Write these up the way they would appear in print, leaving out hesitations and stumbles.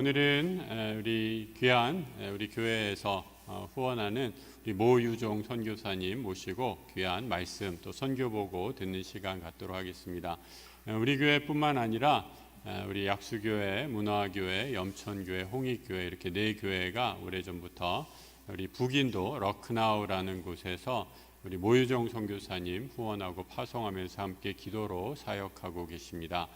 오늘은 우리 귀한 우리 교회에서 후원하는 우리 모유종 선교사님 모시고 귀한 말씀 또 선교 보고 듣는 시간 갖도록 하겠습니다. 우리 교회뿐만 아니라 우리 약수교회, 문화교회, 염천교회, 홍익교회 이렇게 네 교회가 오래전부터 우리 북인도 러크나우라는 곳에서 우리 모유종 선교사님 후원하고 파송하면서 함께 기도로 사역하고 계십니다.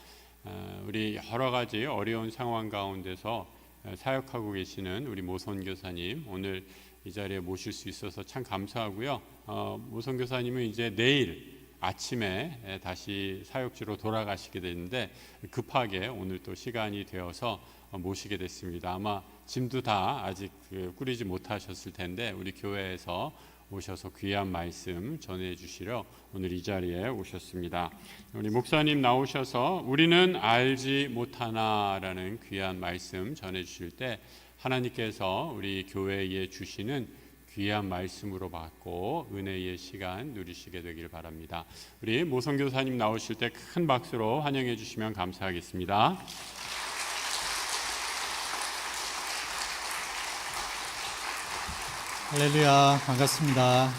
우리 여러 가지 어려운 상황 가운데서 사역하고 계시는 우리 모 선교사님 오늘 이 자리에 모실 수 있어서 참 감사하고요. 모 선교사님은 이제 내일 아침에 다시 사역지로 돌아가시게 되는데 급하게 오늘 또 시간이 되어서 모시게 됐습니다. 아마 짐도 다 아직 꾸리지 못하셨을 텐데 우리 교회에서 오셔서 귀한 말씀 전해주시러 오늘 이 자리에 오셨습니다. 우리 목사님 나오셔서 우리는 알지 못하나라는 귀한 말씀 전해주실 때 하나님께서 우리 교회에 주시는 귀한 말씀으로 받고 은혜의 시간 누리시게 되길 바랍니다. 우리 모 선교사님 나오실 때 큰 박수로 환영해 주시면 감사하겠습니다. 할렐루야, 반갑습니다.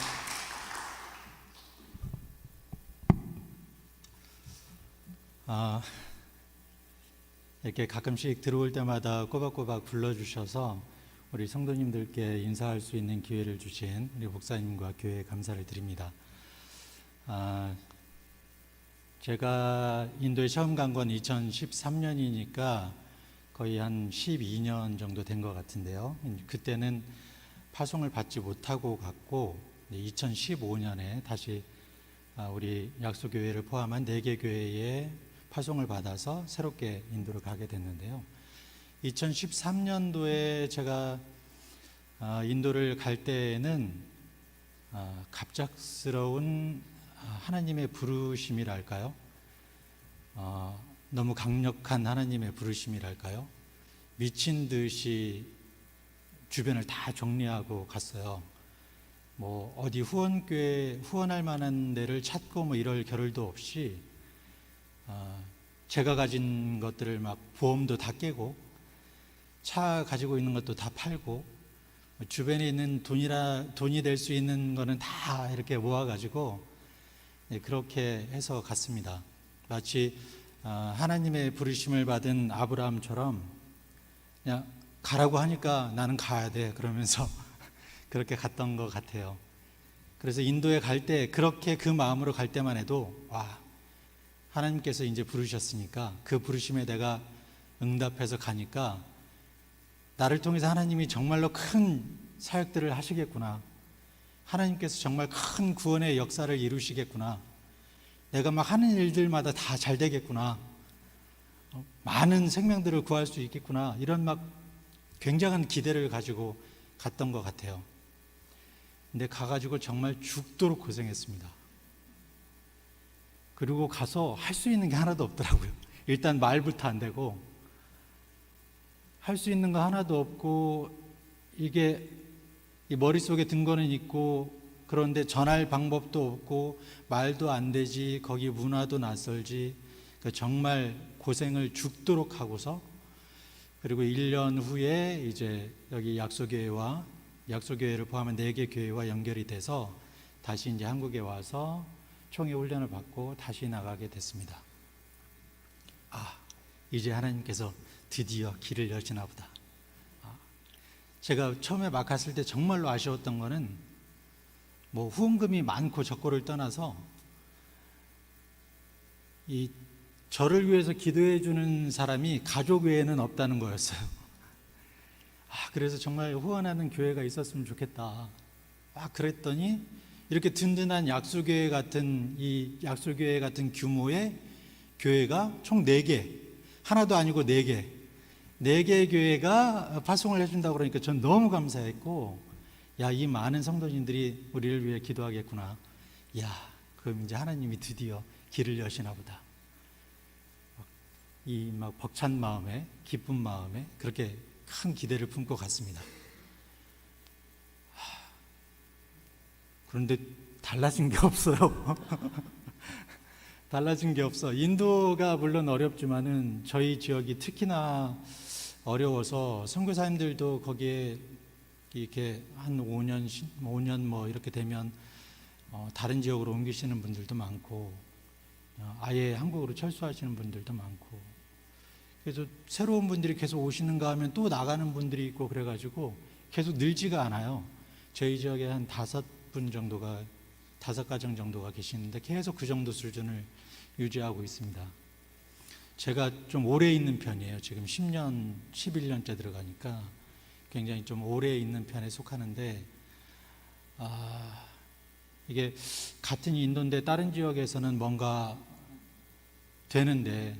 이렇게 가끔씩 들어올 때마다 꼬박꼬박 불러주셔서 우리 성도님들께 인사할 수 있는 기회를 주신 우리 목사님과 교회에 감사를 드립니다. 제가 인도에 처음 간 건 2013년이니까 거의 한 12년 정도 된 것 같은데요. 그때는 파송을 받지 못하고 갔고 2015년에 다시 우리 약수교회를 포함한 4개 교회에 파송을 받아서 새롭게 인도를 가게 됐는데요. 2013년도에 제가 인도를 갈 때에는 갑작스러운 하나님의 부르심이랄까요? 너무 강력한 하나님의 부르심이랄까요? 미친 듯이 주변을 다 정리하고 갔어요. 뭐 어디 후원교회 후원할 만한 데를 찾고 뭐 이럴 겨를도 없이 제가 가진 것들을 막 보험도 다 깨고 차 가지고 있는 것도 다 팔고 주변에 있는 돈이 될 수 있는 거는 다 이렇게 모아가지고 그렇게 해서 갔습니다. 마치 하나님의 부르심을 받은 아브라함처럼 그냥 가라고 하니까 나는 가야 돼 그러면서 그렇게 갔던 것 같아요. 그래서 인도에 갈 때 그렇게 그 마음으로 갈 때만 해도 와, 하나님께서 이제 부르셨으니까 그 부르심에 내가 응답해서 가니까 나를 통해서 하나님이 정말로 큰 사역들을 하시겠구나, 하나님께서 정말 큰 구원의 역사를 이루시겠구나, 내가 막 하는 일들마다 다 잘 되겠구나, 많은 생명들을 구할 수 있겠구나, 이런 막 굉장한 기대를 가지고 갔던 것 같아요. 근데 가가지고 정말 죽도록 고생했습니다. 그리고 가서 할 수 있는 게 하나도 없더라고요. 일단 말부터 안 되고 할 수 있는 거 하나도 없고, 이게 이 머릿속에 든 거는 있고 그런데 전할 방법도 없고 말도 안 되지, 거기 문화도 낯설지, 정말 고생을 죽도록 하고서 그리고 1년 후에 이제 여기 약수교회를 포함한 4개 교회와 연결이 돼서 다시 이제 한국에 와서 총회 훈련을 받고 다시 나가게 됐습니다. 이제 하나님께서 드디어 길을 여시나 보다. 제가 처음에 막 갔을 때 정말로 아쉬웠던 거는 뭐 후원금이 많고 적고를 떠나서 이 저를 위해서 기도해 주는 사람이 가족 외에는 없다는 거였어요. 그래서 정말 후원하는 교회가 있었으면 좋겠다. 그랬더니 이렇게 든든한 약수교회 같은 규모의 교회가 총 4개, 하나도 아니고 4개 교회가 파송을 해준다고 그러니까 전 너무 감사했고, 이 많은 성도님들이 우리를 위해 기도하겠구나. 그럼 이제 하나님이 드디어 길을 여시나 보다. 이 막 벅찬 마음에, 기쁜 마음에 그렇게 큰 기대를 품고 갔습니다. 그런데 달라진 게 없어요. 달라진 게 없어. 인도가 물론 어렵지만은 저희 지역이 특히나 어려워서 선교사님들도 거기에 이렇게 한 5년 뭐 이렇게 되면 다른 지역으로 옮기시는 분들도 많고 아예 한국으로 철수하시는 분들도 많고, 그래서 새로운 분들이 계속 오시는가 하면 또 나가는 분들이 있고 그래가지고 계속 늘지가 않아요. 저희 지역에 한 5가정 정도가 계시는데 계속 그 정도 수준을 유지하고 있습니다. 제가 좀 오래 있는 편이에요. 지금 10년, 11년째 들어가니까 굉장히 좀 오래 있는 편에 속하는데, 이게 같은 인도인데 다른 지역에서는 뭔가 되는데,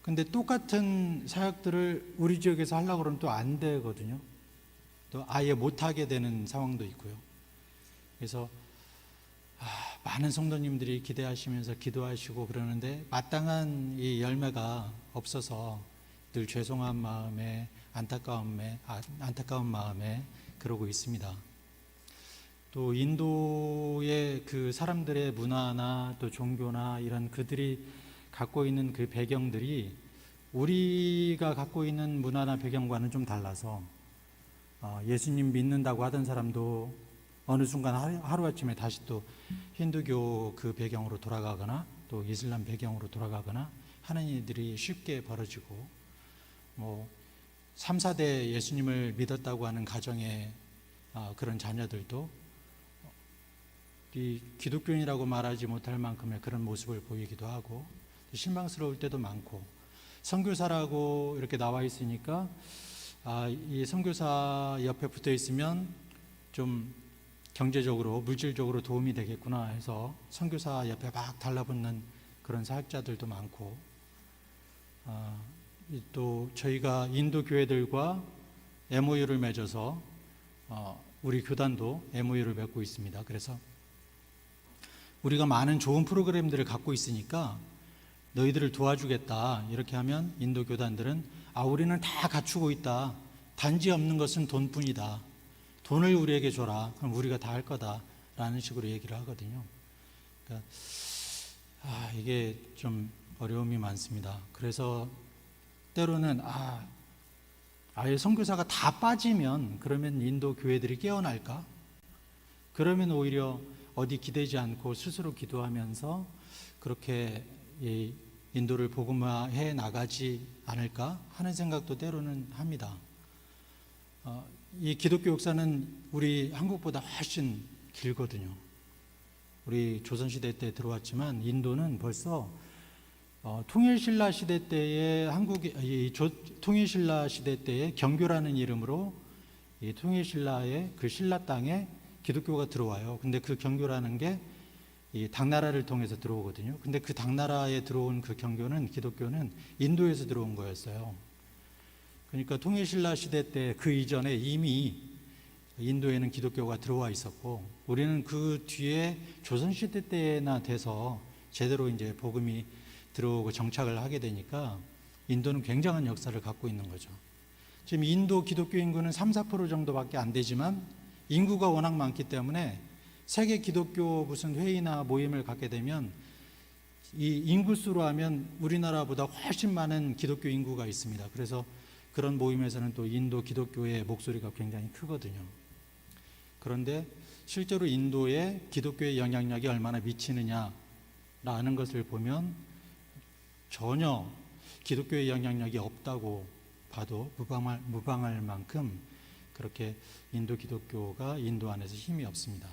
근데 똑같은 사역들을 우리 지역에서 하려고 그러면 또 안 되거든요. 또 아예 못하게 되는 상황도 있고요. 그래서 많은 성도님들이 기대하시면서 기도하시고 그러는데 마땅한 이 열매가 없어서 늘 죄송한 마음에 안타까운 마음에 그러고 있습니다. 또 인도의 그 사람들의 문화나 또 종교나 이런 그들이 갖고 있는 그 배경들이 우리가 갖고 있는 문화나 배경과는 좀 달라서 예수님 믿는다고 하던 사람도 어느 순간 하루아침에 다시 또 힌두교 그 배경으로 돌아가거나 또 이슬람 배경으로 돌아가거나 하는 일들이 쉽게 벌어지고, 뭐 3, 4대 예수님을 믿었다고 하는 가정의 그런 자녀들도 이 기독교인이라고 말하지 못할 만큼의 그런 모습을 보이기도 하고 실망스러울 때도 많고, 선교사라고 이렇게 나와 있으니까 이 선교사 옆에 붙어 있으면 좀 경제적으로 물질적으로 도움이 되겠구나 해서 선교사 옆에 막 달라붙는 그런 사역자들도 많고, 또 저희가 인도 교회들과 MOU를 맺어서 우리 교단도 MOU를 맺고 있습니다. 그래서 우리가 많은 좋은 프로그램들을 갖고 있으니까 너희들을 도와주겠다 이렇게 하면 인도 교단들은 우리는 다 갖추고 있다, 단지 없는 것은 돈뿐이다, 돈을 우리에게 줘라, 그럼 우리가 다 할 거다 라는 식으로 얘기를 하거든요. 그러니까 이게 좀 어려움이 많습니다. 그래서 때로는 아예 선교사가 다 빠지면 그러면 인도 교회들이 깨어날까? 그러면 오히려 어디 기대지 않고 스스로 기도하면서 그렇게 이 인도를 복음화해 나가지 않을까 하는 생각도 때로는 합니다. 이 기독교 역사는 우리 한국보다 훨씬 길거든요. 우리 조선시대 때 들어왔지만 인도는 벌써 통일신라 시대 때의 통일신라 시대 때의 경교라는 이름으로 이 통일신라의 그 신라 땅에 기독교가 들어와요. 근데 그 경교라는 게 이 당나라를 통해서 들어오거든요. 근데 그 당나라에 들어온 그 경교는, 기독교는 인도에서 들어온 거였어요. 그러니까 통일신라 시대 때 그 이전에 이미 인도에는 기독교가 들어와 있었고, 우리는 그 뒤에 조선시대 때나 돼서 제대로 이제 복음이 들어오고 정착을 하게 되니까 인도는 굉장한 역사를 갖고 있는 거죠. 지금 인도 기독교 인구는 3, 4% 정도밖에 안 되지만 인구가 워낙 많기 때문에 세계 기독교 무슨 회의나 모임을 갖게 되면 이 인구수로 하면 우리나라보다 훨씬 많은 기독교 인구가 있습니다. 그래서 그런 모임에서는 또 인도 기독교의 목소리가 굉장히 크거든요. 그런데 실제로 인도에 기독교의 영향력이 얼마나 미치느냐라는 것을 보면 전혀 기독교의 영향력이 없다고 봐도 무방할 만큼 그렇게 인도 기독교가 인도 안에서 힘이 없습니다.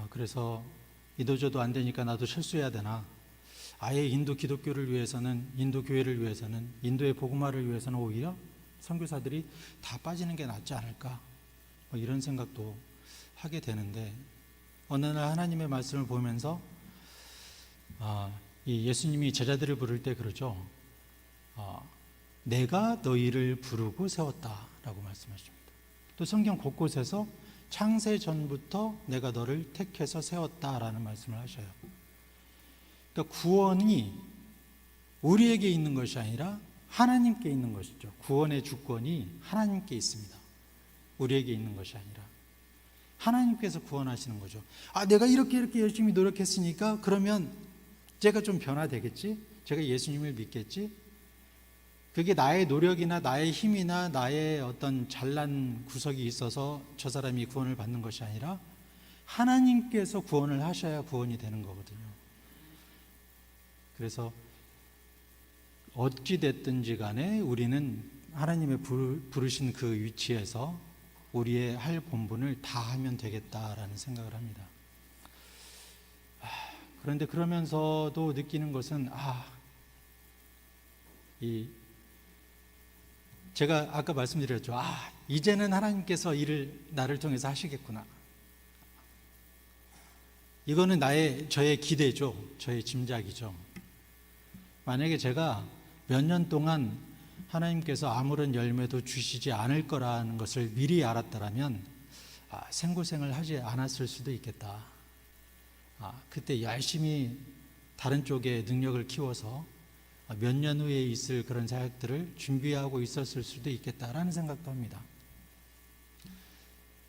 그래서 이도저도 안 되니까 나도 철수해야 되나? 아예 인도 기독교를 위해서는, 인도 교회를 위해서는, 인도의 복음화를 위해서는 오히려 선교사들이 다 빠지는 게 낫지 않을까? 이런 생각도 하게 되는데, 어느 날 하나님의 말씀을 보면서 이 예수님이 제자들을 부를 때 그러죠. 내가 너희를 부르고 세웠다라고 말씀하십니다. 또 성경 곳곳에서 창세 전부터 내가 너를 택해서 세웠다라는 말씀을 하셔요. 그러니까 구원이 우리에게 있는 것이 아니라 하나님께 있는 것이죠. 구원의 주권이 하나님께 있습니다. 우리에게 있는 것이 아니라 하나님께서 구원하시는 거죠. 내가 이렇게 열심히 노력했으니까 그러면 제가 좀 변화되겠지? 제가 예수님을 믿겠지? 그게 나의 노력이나 나의 힘이나 나의 어떤 잘난 구석이 있어서 저 사람이 구원을 받는 것이 아니라 하나님께서 구원을 하셔야 구원이 되는 거거든요. 그래서 어찌 됐든지 간에 우리는 하나님의 부르신 그 위치에서 우리의 할 본분을 다 하면 되겠다라는 생각을 합니다. 그런데 그러면서도 느끼는 것은 제가 아까 말씀드렸죠. 이제는 하나님께서 일을 나를 통해서 하시겠구나. 이거는 저의 기대죠. 저의 짐작이죠. 만약에 제가 몇 년 동안 하나님께서 아무런 열매도 주시지 않을 거라는 것을 미리 알았더라면 생고생을 하지 않았을 수도 있겠다. 그때 열심히 다른 쪽에 능력을 키워서 몇 년 후에 있을 그런 사역들을 준비하고 있었을 수도 있겠다라는 생각도 합니다.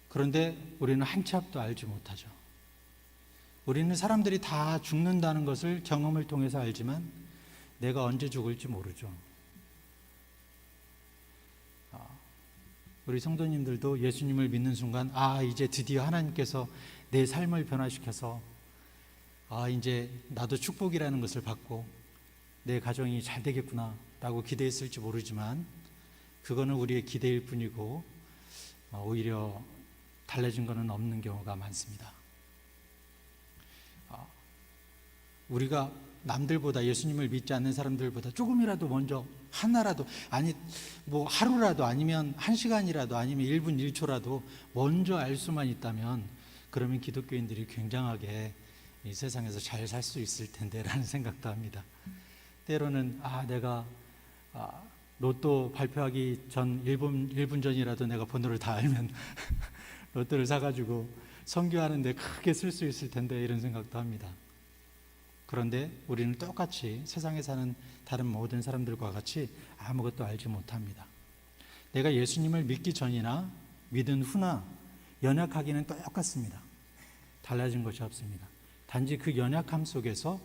그런데 우리는 한 치 앞도 알지 못하죠. 우리는 사람들이 다 죽는다는 것을 경험을 통해서 알지만 내가 언제 죽을지 모르죠. 우리 성도님들도 예수님을 믿는 순간 이제 드디어 하나님께서 내 삶을 변화시켜서 이제 나도 축복이라는 것을 받고 내 가정이 잘 되겠구나 라고 기대했을지 모르지만 그거는 우리의 기대일 뿐이고 오히려 달라진 것은 없는 경우가 많습니다. 우리가 남들보다 예수님을 믿지 않는 사람들보다 조금이라도 먼저 하나라도 하루라도 아니면 1시간이라도 아니면 1분 1초라도 먼저 알 수만 있다면 그러면 기독교인들이 굉장하게 이 세상에서 잘 살 수 있을 텐데 라는 생각도 합니다. 때로는 내가 로또 발표하기 전 1분 전이라도 내가 번호를 다 알면 로또를 사가지고 선교하는데 크게 쓸 수 있을 텐데 이런 생각도 합니다. 그런데 우리는 똑같이 세상에 사는 다른 모든 사람들과 같이 아무것도 알지 못합니다. 내가 예수님을 믿기 전이나 믿은 후나 연약하기는 똑같습니다. 달라진 것이 없습니다. 단지 그 연약함 속에서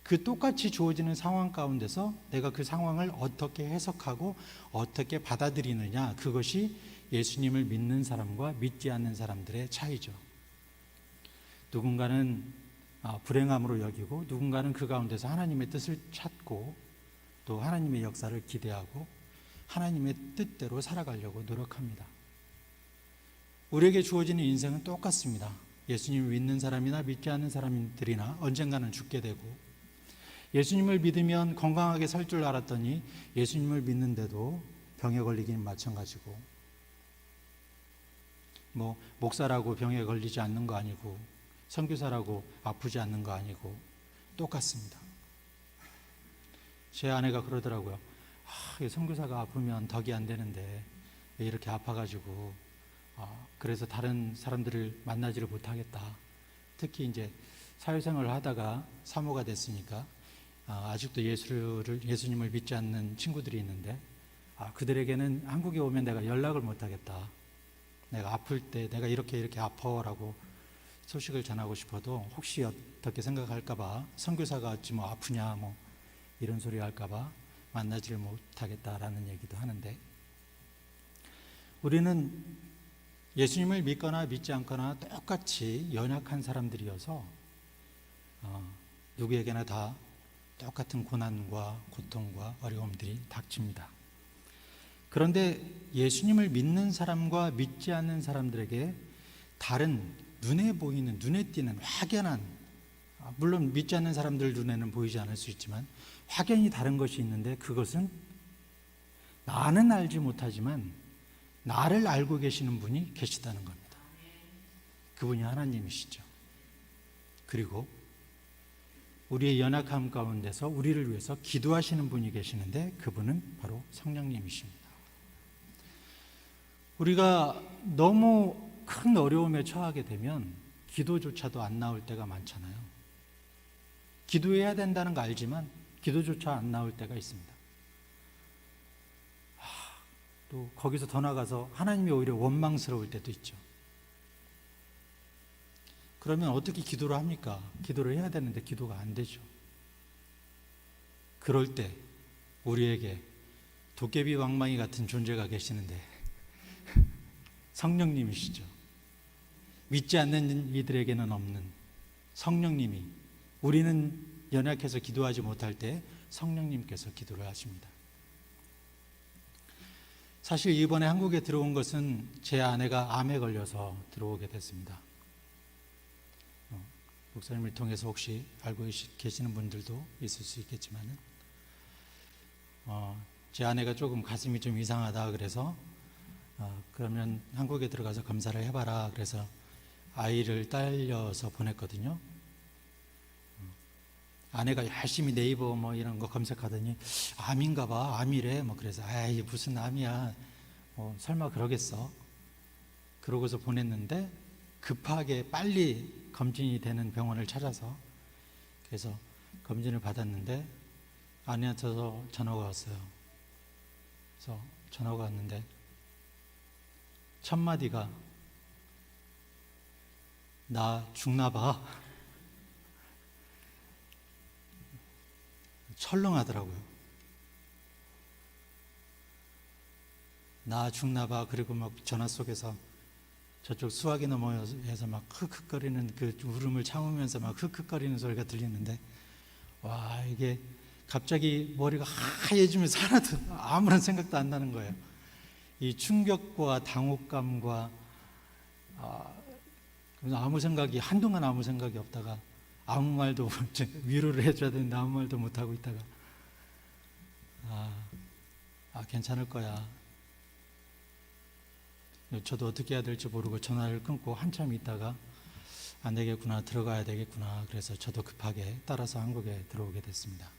그 똑같이 주어지는 상황 가운데서 내가 그 상황을 어떻게 해석하고 어떻게 받아들이느냐, 그것이 예수님을 믿는 사람과 믿지 않는 사람들의 차이죠. 누군가는 불행함으로 여기고 누군가는 그 가운데서 하나님의 뜻을 찾고 또 하나님의 역사를 기대하고 하나님의 뜻대로 살아가려고 노력합니다. 우리에게 주어지는 인생은 똑같습니다. 예수님을 믿는 사람이나 믿지 않는 사람들이나 언젠가는 죽게 되고, 예수님을 믿으면 건강하게 살 줄 알았더니 예수님을 믿는데도 병에 걸리긴 마찬가지고, 목사라고 병에 걸리지 않는 거 아니고 선교사라고 아프지 않는 거 아니고 똑같습니다. 제 아내가 그러더라고요. 선교사가 아프면 덕이 안 되는데 왜 이렇게 아파가지고 그래서 다른 사람들을 만나지를 못하겠다. 특히 이제 사회생활을 하다가 사모가 됐으니까 아직도 예수님을 믿지 않는 친구들이 있는데 그들에게는 한국에 오면 내가 연락을 못하겠다. 내가 아플 때 내가 이렇게 아파라고 소식을 전하고 싶어도 혹시 어떻게 생각할까봐, 선교사가 어찌 아프냐 이런 소리 할까봐 만나지를 못하겠다라는 얘기도 하는데, 우리는 예수님을 믿거나 믿지 않거나 똑같이 연약한 사람들이어서 누구에게나 다 똑같은 고난과 고통과 어려움들이 닥칩니다. 그런데 예수님을 믿는 사람과 믿지 않는 사람들에게 다른 눈에 보이는, 눈에 띄는 확연한, 물론 믿지 않는 사람들 눈에는 보이지 않을 수 있지만 확연히 다른 것이 있는데, 그것은 나는 알지 못하지만 나를 알고 계시는 분이 계시다는 겁니다. 그분이 하나님이시죠. 그리고 우리의 연약함 가운데서 우리를 위해서 기도하시는 분이 계시는데 그분은 바로 성령님이십니다. 우리가 너무 큰 어려움에 처하게 되면 기도조차도 안 나올 때가 많잖아요. 기도해야 된다는 거 알지만 기도조차 안 나올 때가 있습니다. 또 거기서 더 나가서 하나님이 오히려 원망스러울 때도 있죠. 그러면 어떻게 기도를 합니까? 기도를 해야 되는데 기도가 안 되죠. 그럴 때 우리에게 도깨비 왕망이 같은 존재가 계시는데 성령님이시죠. 믿지 않는 이들에게는 없는 성령님이, 우리는 연약해서 기도하지 못할 때 성령님께서 기도를 하십니다. 사실 이번에 한국에 들어온 것은 제 아내가 암에 걸려서 들어오게 됐습니다. 목사님을 통해서 혹시 알고 계시는 분들도 있을 수 있겠지만은 제 아내가 조금 가슴이 좀 이상하다 그래서 그러면 한국에 들어가서 검사를 해봐라 그래서 아이를 딸려서 보냈거든요. 아내가 열심히 네이버 뭐 이런 거 검색하더니 암인가 봐, 암이래. 뭐 그래서 아이 무슨 암이야, 설마 그러겠어. 그러고서 보냈는데 급하게 빨리 검진이 되는 병원을 찾아서 그래서 검진을 받았는데 아내한테서 전화가 왔어요. 그래서 전화가 왔는데 첫 마디가 나 죽나 봐. 철렁하더라고요. 나 죽나 봐. 그리고 막 전화 속에서 저쪽 수화기 너머에서 막 흑흑거리는 그 울음을 참으면서 막 흑흑거리는 소리가 들리는데, 와, 이게 갑자기 머리가 하얘지면서 하나도 아무런 생각도 안 나는 거예요. 이 충격과 당혹감과 아무 생각이, 한동안 아무 생각이 없다가 아무 말도 위로를 해줘야 되는데 아무 말도 못하고 있다가 괜찮을 거야. 저도 어떻게 해야 될지 모르고 전화를 끊고 한참 있다가 안 되겠구나, 들어가야 되겠구나. 그래서 저도 급하게 따라서 한국에 들어오게 됐습니다.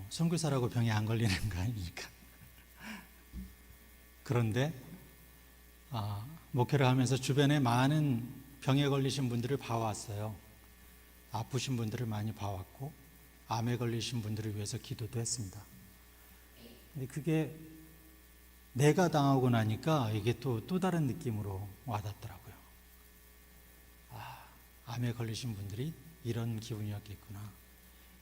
선교사라고 병이 안 걸리는 거 아니니까. 그런데 목회를 하면서 주변에 많은 병에 걸리신 분들을 봐왔어요. 아프신 분들을 많이 봐왔고 암에 걸리신 분들을 위해서 기도도 했습니다. 근데 그게 내가 당하고 나니까 이게 또 다른 느낌으로 와닿더라고요. 암에 걸리신 분들이 이런 기분이었겠구나.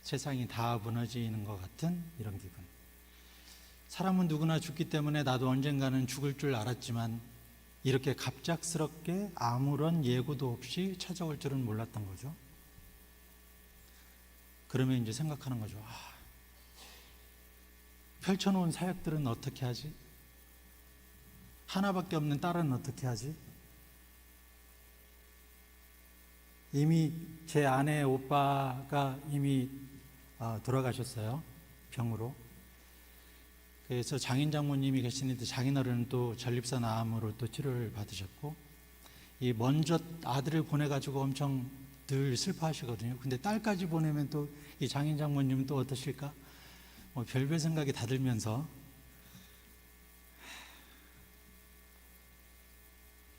세상이 다 무너지는 것 같은 이런 기분. 사람은 누구나 죽기 때문에 나도 언젠가는 죽을 줄 알았지만 이렇게 갑작스럽게 아무런 예고도 없이 찾아올 줄은 몰랐던 거죠. 그러면 이제 생각하는 거죠. 펼쳐놓은 사역들은 어떻게 하지? 하나밖에 없는 딸은 어떻게 하지? 이미 제 아내 오빠가 이미 돌아가셨어요. 병으로. 그래서 장인 장모님이 계시는데 장인어른은 또 전립선 암으로 또 치료를 받으셨고, 이 먼저 아들을 보내가지고 엄청 늘 슬퍼하시거든요. 근데 딸까지 보내면 또 이 장인 장모님은 또 어떠실까? 별별 생각이 다 들면서,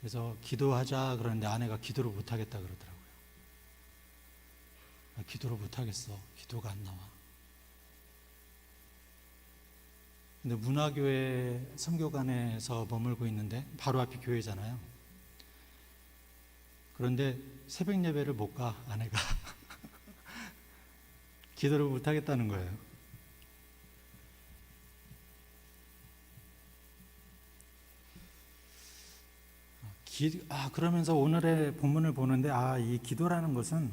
그래서 기도하자 그러는데 아내가 기도를 못하겠다 그러더라고요. 기도를 못하겠어. 기도가 안 나와. 근데 문화교회 선교관에서 머물고 있는데 바로 앞이 교회잖아요. 그런데 새벽 예배를 못 가, 아내가. 기도를 못하겠다는 거예요. 그러면서 오늘의 본문을 보는데 이 기도라는 것은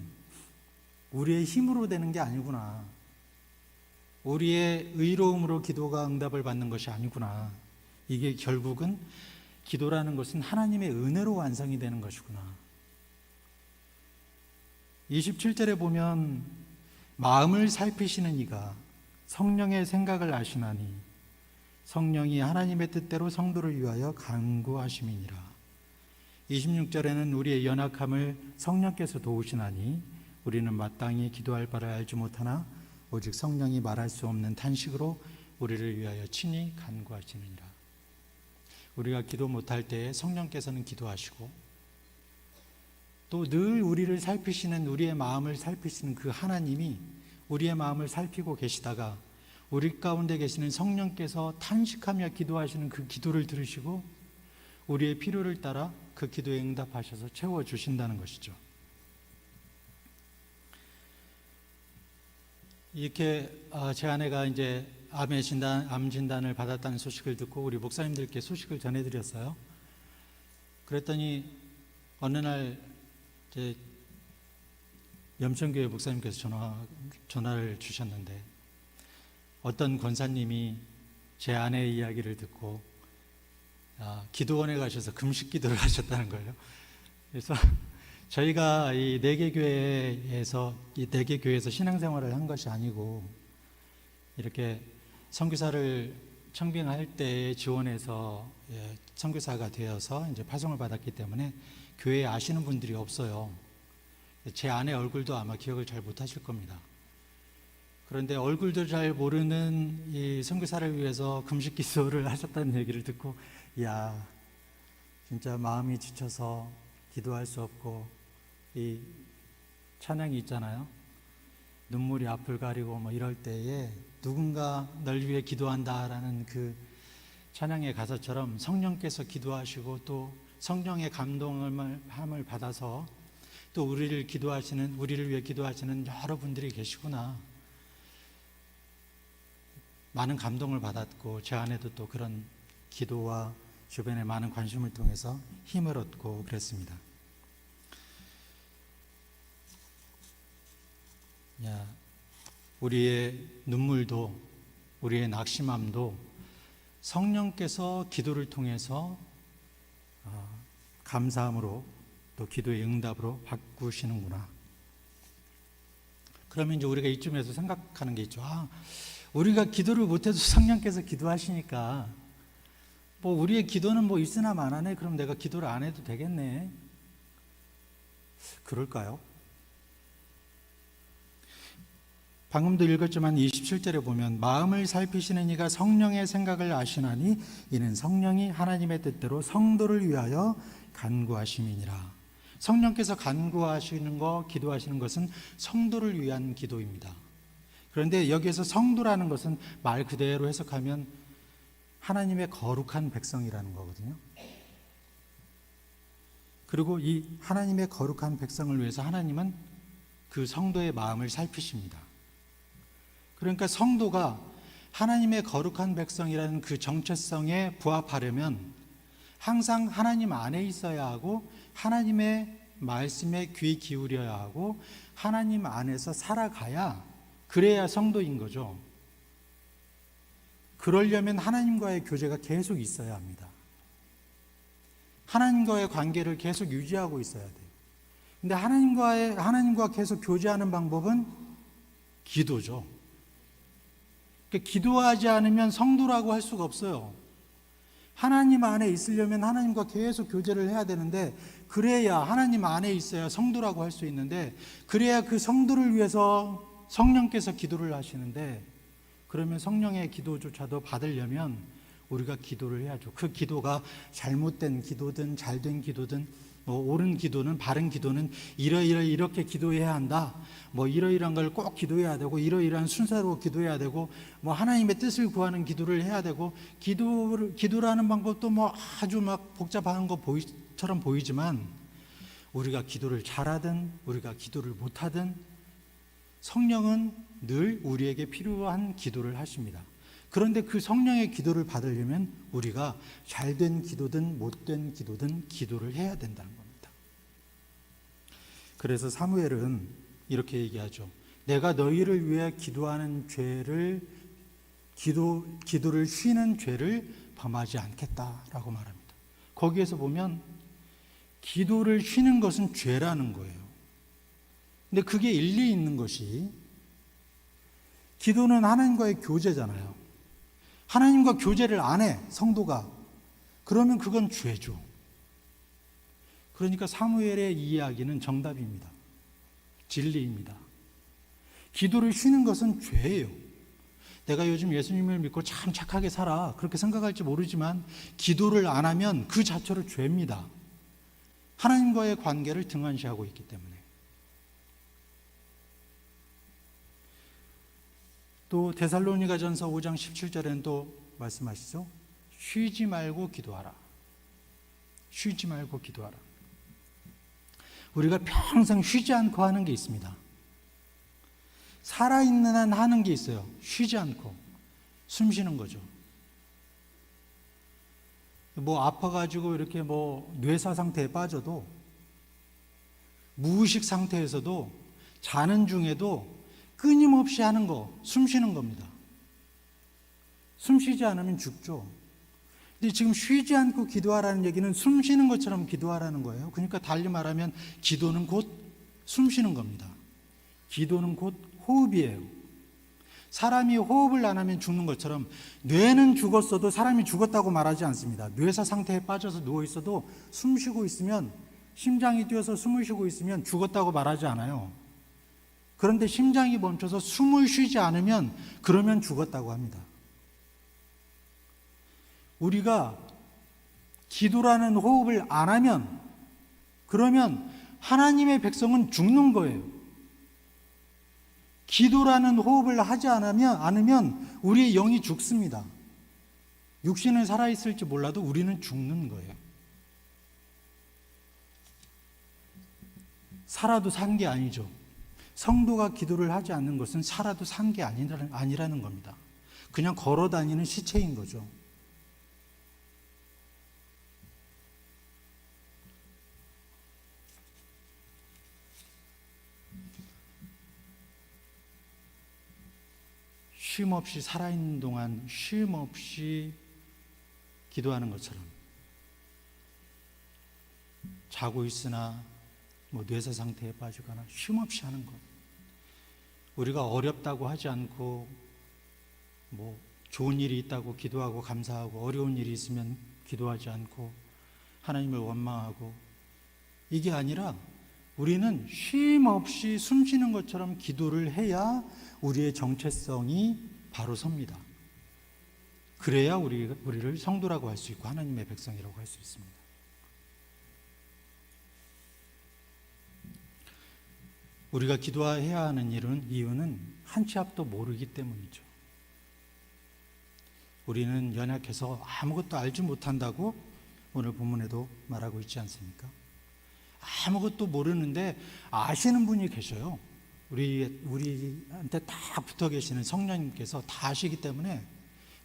우리의 힘으로 되는 게 아니구나. 우리의 의로움으로 기도가 응답을 받는 것이 아니구나. 이게 결국은 기도라는 것은 하나님의 은혜로 완성이 되는 것이구나. 27절에 보면 마음을 살피시는 이가 성령의 생각을 아시나니 성령이 하나님의 뜻대로 성도를 위하여 간구하심이니라. 26절에는 우리의 연약함을 성령께서 도우시나니 우리는 마땅히 기도할 바를 알지 못하나 오직 성령이 말할 수 없는 탄식으로 우리를 위하여 친히 간구하시느니라. 우리가 기도 못할 때에 성령께서는 기도하시고 또 늘 우리를 살피시는, 우리의 마음을 살피시는 그 하나님이 우리의 마음을 살피고 계시다가 우리 가운데 계시는 성령께서 탄식하며 기도하시는 그 기도를 들으시고 우리의 필요를 따라 그 기도에 응답하셔서 채워주신다는 것이죠. 이렇게 제 아내가 이제 암 진단을 받았다는 소식을 듣고 우리 목사님들께 소식을 전해드렸어요. 그랬더니 어느 날 이제 염천교회 목사님께서 전화를 주셨는데 어떤 권사님이 제 아내의 이야기를 듣고 기도원에 가셔서 금식 기도를 하셨다는 거예요. 그래서 저희가 이 네 개 교회에서 신앙생활을 한 것이 아니고 이렇게 선교사를 청빙할 때 지원해서 선교사가 되어서 이제 파송을 받았기 때문에 교회에 아시는 분들이 없어요. 제 아내 얼굴도 아마 기억을 잘 못하실 겁니다. 그런데 얼굴도 잘 모르는 이 선교사를 위해서 금식 기도를 하셨다는 얘기를 듣고, 이야, 진짜 마음이 지쳐서 기도할 수 없고, 이 찬양이 있잖아요. 눈물이 앞을 가리고 뭐 이럴 때에 누군가 널 위해 기도한다라는 그 찬양의 가사처럼 성령께서 기도하시고 또 성령의 감동을 받아서 또 우리를 위해 기도하시는 여러분들이 계시구나. 많은 감동을 받았고 제 아내도 또 그런 기도와 주변의 많은 관심을 통해서 힘을 얻고 그랬습니다. 우리의 눈물도 우리의 낙심함도 성령께서 기도를 통해서 감사함으로 또 기도의 응답으로 바꾸시는구나. 그러면 이제 우리가 이쯤에서 생각하는 게 있죠. 우리가 기도를 못해도 성령께서 기도하시니까 뭐 우리의 기도는 뭐 있으나 마나네. 그럼 내가 기도를 안 해도 되겠네. 그럴까요? 방금도 읽었지만 27절에 보면 마음을 살피시는 이가 성령의 생각을 아시나니 이는 성령이 하나님의 뜻대로 성도를 위하여 간구하심이니라. 성령께서 간구하시는 거, 기도하시는 것은 성도를 위한 기도입니다. 그런데 여기에서 성도라는 것은 말 그대로 해석하면 하나님의 거룩한 백성이라는 거거든요. 그리고 이 하나님의 거룩한 백성을 위해서 하나님은 그 성도의 마음을 살피십니다. 그러니까 성도가 하나님의 거룩한 백성이라는 그 정체성에 부합하려면 항상 하나님 안에 있어야 하고 하나님의 말씀에 귀 기울여야 하고 하나님 안에서 살아가야, 그래야 성도인 거죠. 그러려면 하나님과의 교제가 계속 있어야 합니다. 하나님과의 관계를 계속 유지하고 있어야 돼요. 근데 하나님과 계속 교제하는 방법은 기도죠. 그러니까 기도하지 않으면 성도라고 할 수가 없어요. 하나님 안에 있으려면 하나님과 계속 교제를 해야 되는데, 그래야 하나님 안에 있어야 성도라고 할 수 있는데, 그래야 그 성도를 위해서 성령께서 기도를 하시는데, 그러면 성령의 기도조차도 받으려면 우리가 기도를 해야죠. 그 기도가 잘못된 기도든 잘된 기도든 옳은 기도는, 바른 기도는 이렇게 기도해야 한다. 이러이러한 걸 꼭 기도해야 되고 이러이러한 순서로 기도해야 되고 하나님의 뜻을 구하는 기도를 해야 되고, 기도라는 방법도 아주 복잡한 것처럼 보이지만 우리가 기도를 잘하든 우리가 기도를 못하든 성령은 늘 우리에게 필요한 기도를 하십니다. 그런데 그 성령의 기도를 받으려면 우리가 잘된 기도든 못된 기도든 기도를 해야 된다는 겁니다. 그래서 사무엘은 이렇게 얘기하죠. 내가 너희를 위해 기도하는 기도를 쉬는 죄를 범하지 않겠다라고 말합니다. 거기에서 보면 기도를 쉬는 것은 죄라는 거예요. 근데 그게 일리 있는 것이, 기도는 하나님과의 교제잖아요. 하나님과 교제를 안 해, 성도가. 그러면 그건 죄죠. 그러니까 사무엘의 이 이야기는 정답입니다. 진리입니다. 기도를 쉬는 것은 죄예요. 내가 요즘 예수님을 믿고 참 착하게 살아, 그렇게 생각할지 모르지만 기도를 안 하면 그 자체로 죄입니다. 하나님과의 관계를 등한시하고 있기 때문에. 또 데살로니가전서 5장 17절에는 또 말씀하시죠. 쉬지 말고 기도하라. 쉬지 말고 기도하라. 우리가 평생 쉬지 않고 하는 게 있습니다. 살아있는 한 하는 게 있어요. 쉬지 않고 숨 쉬는 거죠. 뭐 아파가지고 이렇게 뭐 뇌사 상태에 빠져도, 무의식 상태에서도, 자는 중에도 끊임없이 하는 거, 숨 쉬는 겁니다. 숨 쉬지 않으면 죽죠. 근데 지금 쉬지 않고 기도하라는 얘기는 숨 쉬는 것처럼 기도하라는 거예요. 그러니까 달리 말하면 기도는 곧 숨 쉬는 겁니다. 기도는 곧 호흡이에요. 사람이 호흡을 안 하면 죽는 것처럼 뇌는 죽었어도 사람이 죽었다고 말하지 않습니다. 뇌사 상태에 빠져서 누워 있어도 숨 쉬고 있으면, 심장이 뛰어서 숨을 쉬고 있으면 죽었다고 말하지 않아요. 그런데 심장이 멈춰서 숨을 쉬지 않으면 그러면 죽었다고 합니다. 우리가 기도라는 호흡을 안 하면, 그러면 하나님의 백성은 죽는 거예요. 기도라는 호흡을 하지 않으면 우리의 영이 죽습니다. 육신은 살아있을지 몰라도 우리는 죽는 거예요. 살아도 산 게 아니죠. 성도가 기도를 하지 않는 것은 살아도 산 게 아니라는 겁니다. 그냥 걸어 다니는 시체인 거죠. 쉼 없이 살아있는 동안 쉼 없이 기도하는 것처럼, 자고 있으나 뭐 뇌사 상태에 빠지거나 쉼 없이 하는 것, 우리가 어렵다고 하지 않고 뭐 좋은 일이 있다고 기도하고 감사하고, 어려운 일이 있으면 기도하지 않고 하나님을 원망하고, 이게 아니라 우리는 쉼 없이 숨 쉬는 것처럼 기도를 해야 우리의 정체성이 바로 섭니다. 그래야 우리를 성도라고 할 수 있고 하나님의 백성이라고 할 수 있습니다. 우리가 기도해야 하는 이유는 한 치 앞도 모르기 때문이죠. 우리는 연약해서 아무것도 알지 못한다고 오늘 본문에도 말하고 있지 않습니까? 아무것도 모르는데 아시는 분이 계셔요. 우리한테 다 붙어 계시는 성령님께서 다 아시기 때문에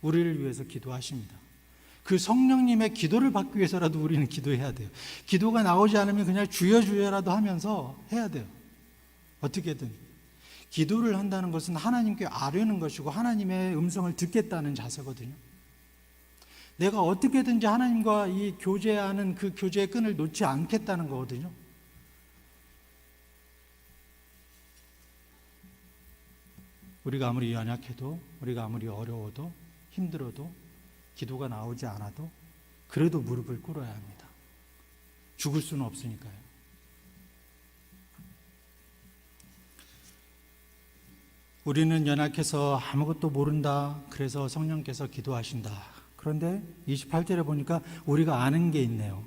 우리를 위해서 기도하십니다. 그 성령님의 기도를 받기 위해서라도 우리는 기도해야 돼요. 기도가 나오지 않으면 그냥 주여 주여라도 하면서 해야 돼요. 어떻게든. 기도를 한다는 것은 하나님께 아뢰는 것이고 하나님의 음성을 듣겠다는 자세거든요. 내가 어떻게든지 하나님과 이 교제하는 그 교제의 끈을 놓지 않겠다는 거거든요. 우리가 아무리 연약해도, 우리가 아무리 어려워도, 힘들어도, 기도가 나오지 않아도 그래도 무릎을 꿇어야 합니다. 죽을 수는 없으니까요. 우리는 연약해서 아무것도 모른다. 그래서 성령께서 기도하신다. 그런데 28절에 보니까 우리가 아는 게 있네요.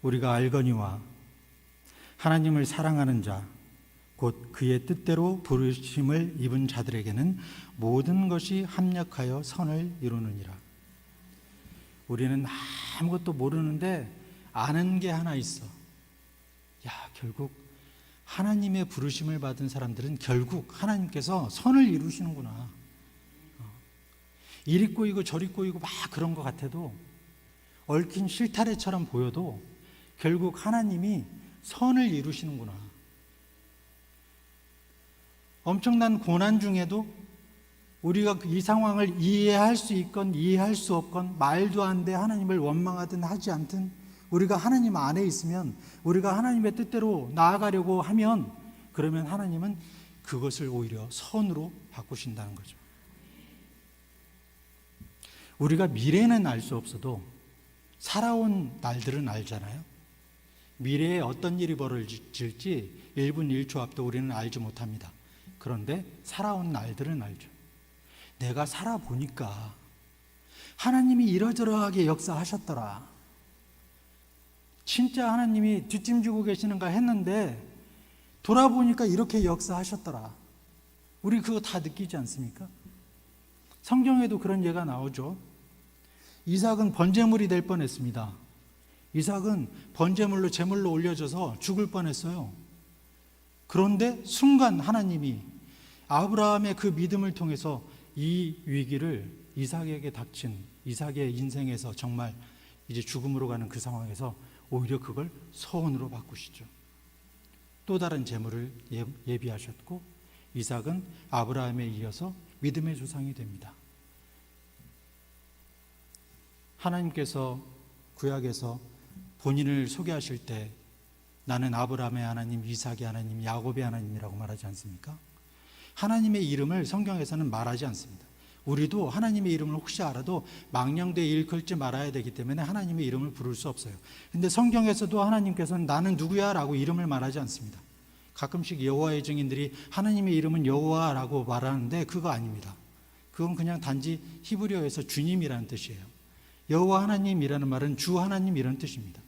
우리가 알거니와 하나님을 사랑하는 자, 곧 그의 뜻대로 부르심을 입은 자들에게는 모든 것이 합력하여 선을 이루느니라. 우리는 아무것도 모르는데 아는 게 하나 있어. 결국 하나님의 부르심을 받은 사람들은 결국 하나님께서 선을 이루시는구나. 이리 꼬이고 저리 꼬이고 막 그런 것 같아도, 얽힌 실타래처럼 보여도 결국 하나님이 선을 이루시는구나. 엄청난 고난 중에도 우리가 이 상황을 이해할 수 있건 이해할 수 없건, 말도 안 돼 하나님을 원망하든 하지 않든, 우리가 하나님 안에 있으면, 우리가 하나님의 뜻대로 나아가려고 하면, 그러면 하나님은 그것을 오히려 선으로 바꾸신다는 거죠. 우리가 미래는 알 수 없어도 살아온 날들은 알잖아요. 미래에 어떤 일이 벌어질지 1분 1초 앞도 우리는 알지 못합니다. 그런데 살아온 날들은 알죠. 내가 살아보니까 하나님이 이러저러하게 역사하셨더라. 진짜 하나님이 뒷짐지고 계시는가 했는데 돌아보니까 이렇게 역사하셨더라. 우리 그거 다 느끼지 않습니까? 성경에도 그런 예가 나오죠. 이삭은 번제물이 될 뻔했습니다. 이삭은 번제물로 제물로 올려져서 죽을 뻔했어요. 그런데 순간 하나님이 아브라함의 그 믿음을 통해서 이 위기를 이삭에게 닥친 이삭의 인생에서 정말 이제 죽음으로 가는 그 상황에서 오히려 그걸 소원으로 바꾸시죠. 또 다른 재물을 예비하셨고 이삭은 아브라함에 이어서 믿음의 조상이 됩니다. 하나님께서 구약에서 본인을 소개하실 때 나는 아브라함의 하나님, 이삭의 하나님, 야곱의 하나님이라고 말하지 않습니까? 하나님의 이름을 성경에서는 말하지 않습니다. 우리도 하나님의 이름을 혹시 알아도 망령되이 일컬지 말아야 되기 때문에 하나님의 이름을 부를 수 없어요. 근데 성경에서도 하나님께서는 나는 누구야? 라고 이름을 말하지 않습니다. 가끔씩 여호와의 증인들이 하나님의 이름은 여호와라고 말하는데 그거 아닙니다. 그건 그냥 단지 히브리어에서 주님이라는 뜻이에요. 여호와 하나님이라는 말은 주 하나님 이런 뜻입니다.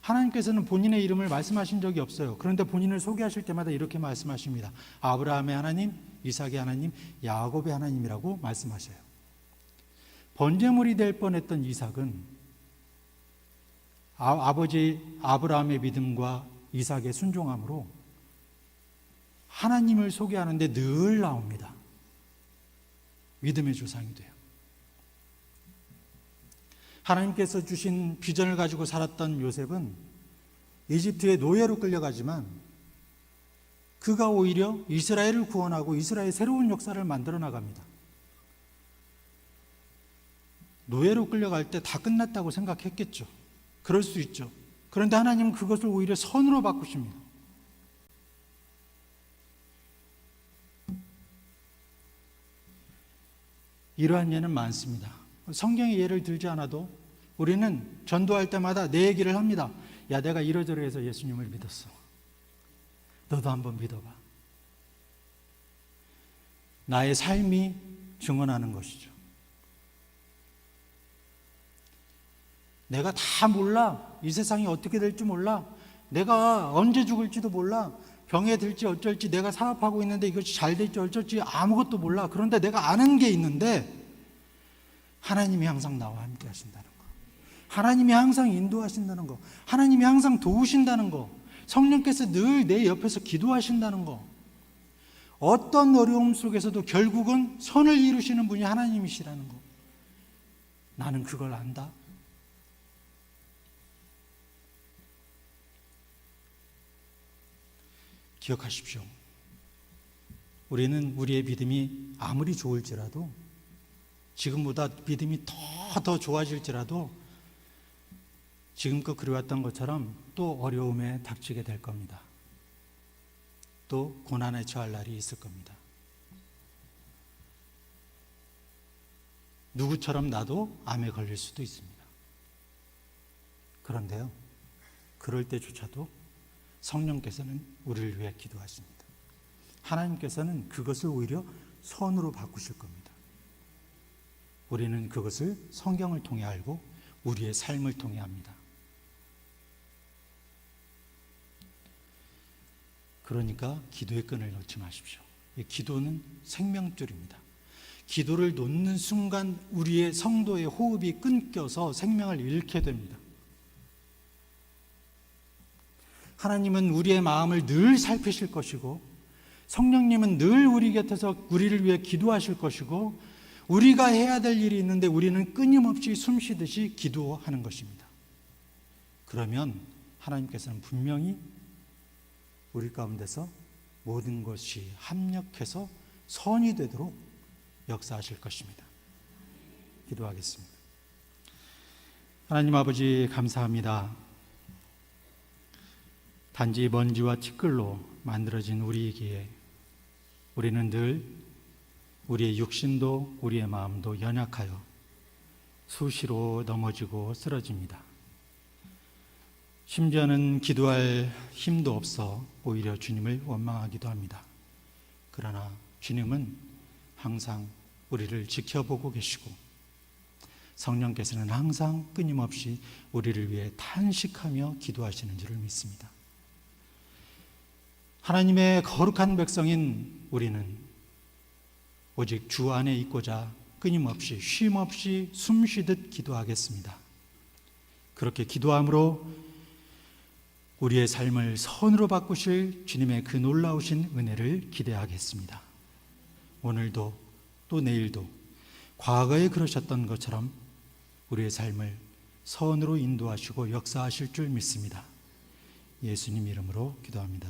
하나님께서는 본인의 이름을 말씀하신 적이 없어요. 그런데 본인을 소개하실 때마다 이렇게 말씀하십니다. 아브라함의 하나님, 이삭의 하나님, 야곱의 하나님이라고 말씀하셔요. 번제물이 될 뻔했던 이삭은 아버지 아브라함의 믿음과 이삭의 순종함으로 하나님을 소개하는데 늘 나옵니다. 믿음의 조상이 돼요. 하나님께서 주신 비전을 가지고 살았던 요셉은 이집트의 노예로 끌려가지만 그가 오히려 이스라엘을 구원하고 이스라엘의 새로운 역사를 만들어 나갑니다. 노예로 끌려갈 때 다 끝났다고 생각했겠죠. 그럴 수 있죠. 그런데 하나님은 그것을 오히려 선으로 바꾸십니다. 이러한 예는 많습니다. 성경의 예를 들지 않아도 우리는 전도할 때마다 내 얘기를 합니다. 야, 내가 이러저러해서 예수님을 믿었어. 너도 한번 믿어봐. 나의 삶이 증언하는 것이죠. 내가 다 몰라. 이 세상이 어떻게 될지 몰라. 내가 언제 죽을지도 몰라. 병에 들지 어쩔지 내가 사업하고 있는데 이것이 잘 될지 어쩔지 아무것도 몰라. 그런데 내가 아는 게 있는데 하나님이 항상 나와 함께 하신다는 거. 하나님이 항상 인도하신다는 거. 하나님이 항상 도우신다는 거. 성령께서 늘 내 옆에서 기도하신다는 거. 어떤 어려움 속에서도 결국은 선을 이루시는 분이 하나님이시라는 거. 나는 그걸 안다. 기억하십시오. 우리는 우리의 믿음이 아무리 좋을지라도 지금보다 믿음이 더 좋아질지라도 지금껏 그려왔던 것처럼 또 어려움에 닥치게 될 겁니다. 또 고난에 처할 날이 있을 겁니다. 누구처럼 나도 암에 걸릴 수도 있습니다. 그런데요, 그럴 때조차도 성령께서는 우리를 위해 기도하십니다. 하나님께서는 그것을 오히려 선으로 바꾸실 겁니다. 우리는 그것을 성경을 통해 알고 우리의 삶을 통해 합니다. 그러니까 기도의 끈을 놓지 마십시오. 이 기도는 생명줄입니다. 기도를 놓는 순간 우리의 성도의 호흡이 끊겨서 생명을 잃게 됩니다. 하나님은 우리의 마음을 늘 살피실 것이고 성령님은 늘 우리 곁에서 우리를 위해 기도하실 것이고 우리가 해야 될 일이 있는데 우리는 끊임없이 숨쉬듯이 기도하는 것입니다. 그러면 하나님께서는 분명히 우리 가운데서 모든 것이 합력해서 선이 되도록 역사하실 것입니다. 기도하겠습니다. 하나님 아버지 감사합니다. 단지 먼지와 티끌로 만들어진 우리이기에 우리는 늘 우리의 육신도 우리의 마음도 연약하여 수시로 넘어지고 쓰러집니다. 심지어는 기도할 힘도 없어 오히려 주님을 원망하기도 합니다. 그러나 주님은 항상 우리를 지켜보고 계시고 성령께서는 항상 끊임없이 우리를 위해 탄식하며 기도하시는 줄을 믿습니다. 하나님의 거룩한 백성인 우리는 오직 주 안에 있고자 끊임없이 쉼없이 숨쉬듯 기도하겠습니다. 그렇게 기도함으로 우리의 삶을 선으로 바꾸실 주님의 그 놀라우신 은혜를 기대하겠습니다. 오늘도 또 내일도 과거에 그러셨던 것처럼 우리의 삶을 선으로 인도하시고 역사하실 줄 믿습니다. 예수님 이름으로 기도합니다.